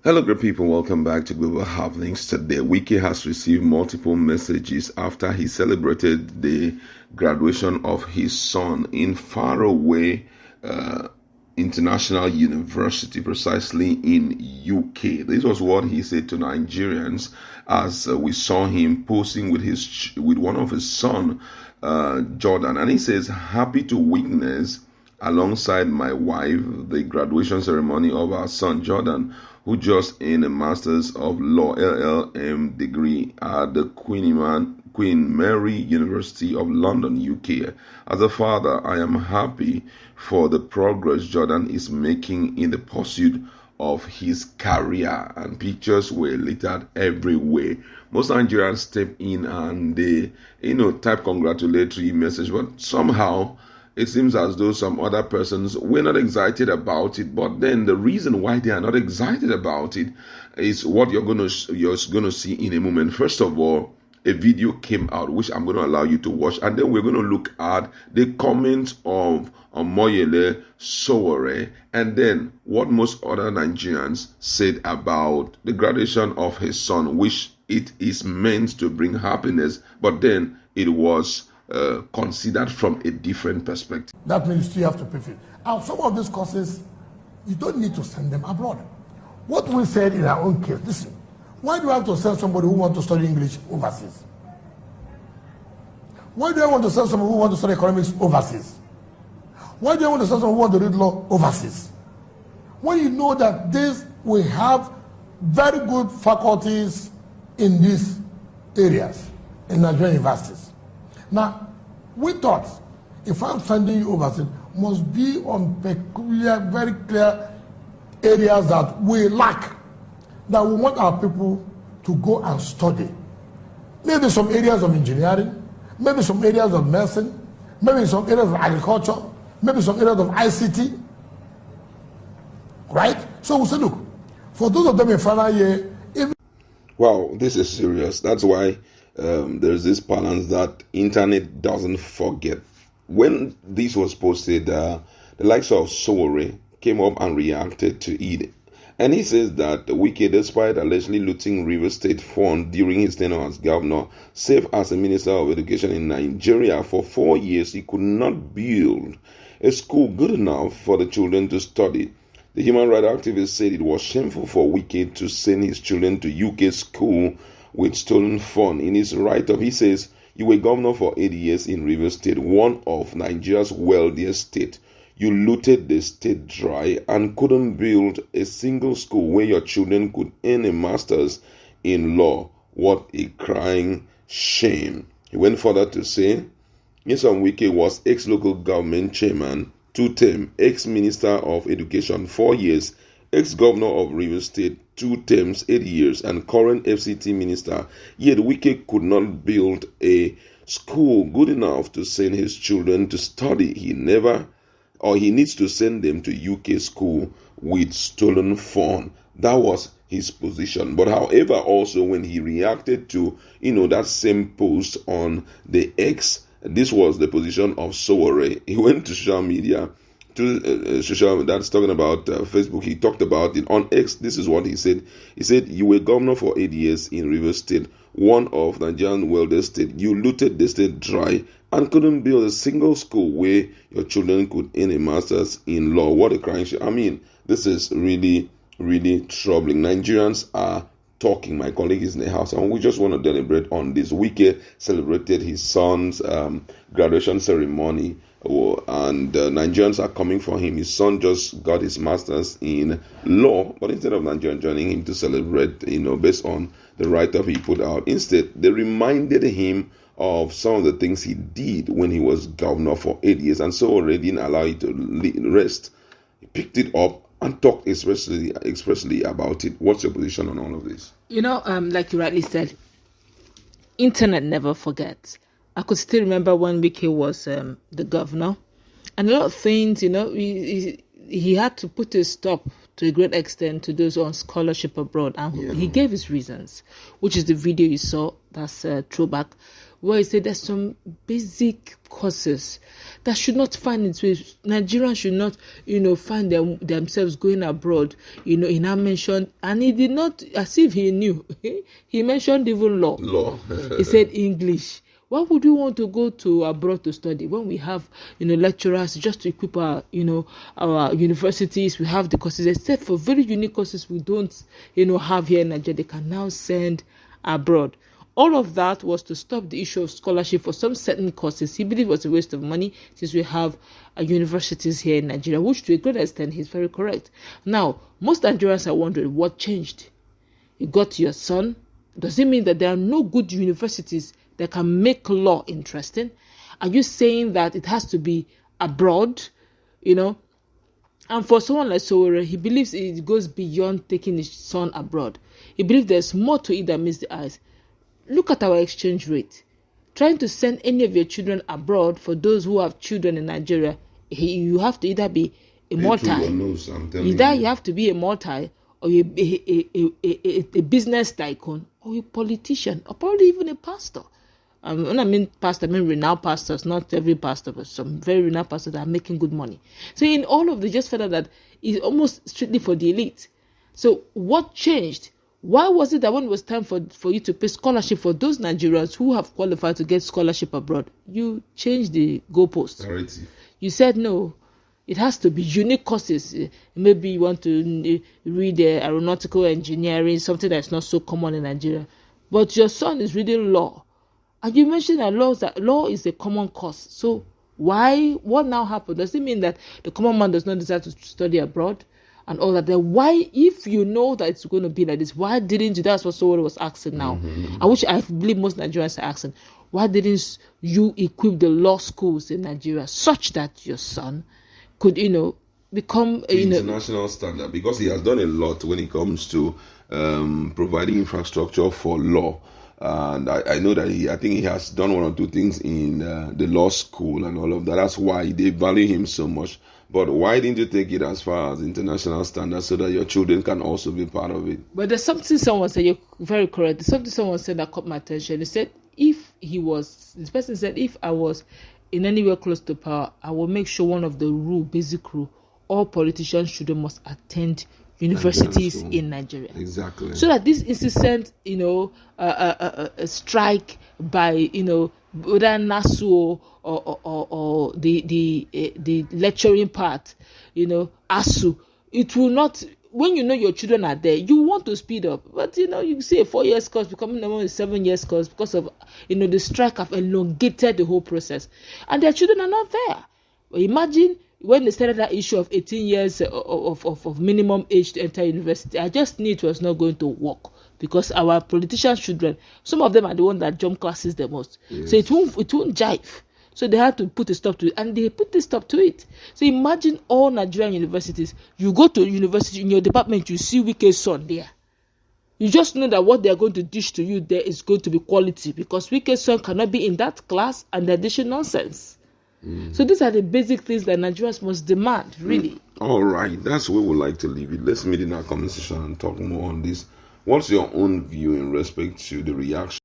Hello, great people. Welcome back to Global Happenings. Today, Wike has received multiple messages after he celebrated the graduation of his son in faraway international university, precisely in UK. This was what he said to Nigerians as we saw him posing with one of his son, Jordan, and he says, "Happy to witness alongside my wife the graduation ceremony of our son Jordan, who just earned a Master's of Law LLM degree at the Queen Mary University of London, UK. As a father, I am happy for the progress Jordan is making in the pursuit of his career." And pictures were littered everywhere. Most Nigerians step in and they, type congratulatory message, but somehow it seems as though some other persons were not excited about it. But then the reason why they are not excited about it is what you're gonna see in a moment. First of all, a video came out which I'm going to allow you to watch, and then we're going to look at the comments of Omoyele Sowore, and then what most other Nigerians said about the graduation of his son, which it is meant to bring happiness, but then it was considered from a different perspective. That means you have to pay for it. And some of these courses, you don't need to send them abroad. What we said in our own case, listen, why do I have to send somebody who wants to study English overseas? Why do I want to send somebody who wants to study economics overseas? Why do I want to send someone who wants to read law overseas? When you know that we have very good faculties in these areas, in Nigerian universities. Now, we thought if I'm sending you overseas, must be on peculiar, very clear areas that we lack, that we want our people to go and study. Maybe some areas of engineering, maybe some areas of medicine, maybe some areas of agriculture, maybe some areas of ICT. Right? So we say, look, for those of them in final year, wow, this is serious. That's why there's this balance that internet doesn't forget. When this was posted, the likes of Sowore came up and reacted to it. And he says that Wike, despite allegedly looting Rivers State Fund during his tenure as governor, served as a minister of education in Nigeria for 4 years. He could not build a school good enough for the children to study. The human rights activist said it was shameful for Wike to send his children to UK school with stolen funds. In his write-up, he says, "You were governor for 8 years in Rivers State, one of Nigeria's wealthiest states. You looted the state dry and couldn't build a single school where your children could earn a master's in law. What a crying shame." He went further to say, Nyesom Wike was ex-local government chairman, 2-term, ex-minister of education, 4 years, ex-governor of Rivers State, 2 terms, 8 years, and current FCT minister. Yet Wike could not build a school good enough to send his children to study. He needs to send them to UK school with stolen funds. That was his position. But however, also when he reacted to that same post on the X, this was the position of Sowore. He went to social media, that's talking about Facebook. He talked about it on X. This is what he said. He said, "You were governor for 8 years in Rivers State, one of Nigeria's wealthiest states. You looted the state dry and couldn't build a single school where your children could earn a master's in law." What a crying shame. I mean, this is really, really troubling. Nigerians are talking. My colleague is in the house, and we just want to deliberate on this. Wike celebrated his son's graduation ceremony, and Nigerians are coming for him. His son just got his master's in law, but instead of Nigerians joining him to celebrate, based on the write-up he put out, instead they reminded him of some of the things he did when he was governor for 8 years, and so already didn't allow it to rest. He picked it up and talk expressly about it. What's your position on all of this? Like you rightly said, internet never forgets. I could still remember when Wike was the governor, and a lot of things, he had to put a stop to a great extent to those on scholarship abroad, and he gave his reasons, which is the video you saw that's a throwback, where he said there's some basic courses that should not find its way. Nigerians should not, find themselves going abroad. He now mentioned, and he did not, as if he knew, he mentioned even law. He said English. Why would we want to go to abroad to study when we have, lecturers just to equip our, our universities? We have the courses, except for very unique courses we don't, have here in Nigeria. They can now send abroad. All of that was to stop the issue of scholarship for some certain courses. He believed it was a waste of money since we have universities here in Nigeria, which to a great extent he's very correct. Now, most Nigerians are wondering what changed. You got your son. Does it mean that there are no good universities that can make law interesting? Are you saying that it has to be abroad, And for someone like Sowore, he believes it goes beyond taking his son abroad. He believes there's more to it than meets the eyes. Look at our exchange rate. Trying to send any of your children abroad, for those who have children in Nigeria, you have to either be a multi. Either you have to be a multi, or a business tycoon, or a politician, or probably even a pastor. When I mean pastor, I mean renowned pastors, not every pastor, but some very renowned pastors that are making good money. So in all of this, just felt that it's almost strictly for the elite. So what changed? Why was it that when it was time for you to pay scholarship for those Nigerians who have qualified to get scholarship abroad, you changed the goalpost? You said no. It has to be unique courses. Maybe you want to read aeronautical engineering, something that's not so common in Nigeria. But your son is reading law. And you mentioned that law is a common course. So what now happened? Does it mean that the common man does not desire to study abroad and all that? Then why, if you know that it's going to be like this, why didn't you? That's what someone was asking now. I believe most Nigerians are asking. Why didn't you equip the law schools in Nigeria such that your son could, become international standard? Because he has done a lot when it comes to providing infrastructure for law. And I know that I think he has done one or two things in the law school and all of that. That's why they value him so much. But why didn't you take it as far as international standards so that your children can also be part of it? But there's something someone said, you're very correct. There's something someone said that caught my attention. He said, this person said, if I was in anywhere close to power, I will make sure one of the basic rule, all politicians' children must attend universities in Nigeria. Exactly. So that this incessant, a strike by, whether NASU or the lecturing part, ASU, it will not. When your children are there, you want to speed up, but you see a 4 years course becoming a 7 years course because of the strike have elongated the whole process, and their children are not there. But imagine when they started that issue of 18 years of minimum age to enter university. I just knew it was not going to work because our politicians' children, some of them are the ones that jump classes the most. Yes. So it won't jive. So they had to put a stop to it, and they put a stop to it. So imagine all Nigerian universities. You go to university in your department, you see Wike's son there. You just know that what they are going to dish to you there is going to be quality, because Wike's son cannot be in that class and they're dishing nonsense. So these are the basic things that Nigerians must demand, really. All right, that's where we'd like to leave it. Let's meet in our conversation and talk more on this. What's your own view in respect to the reaction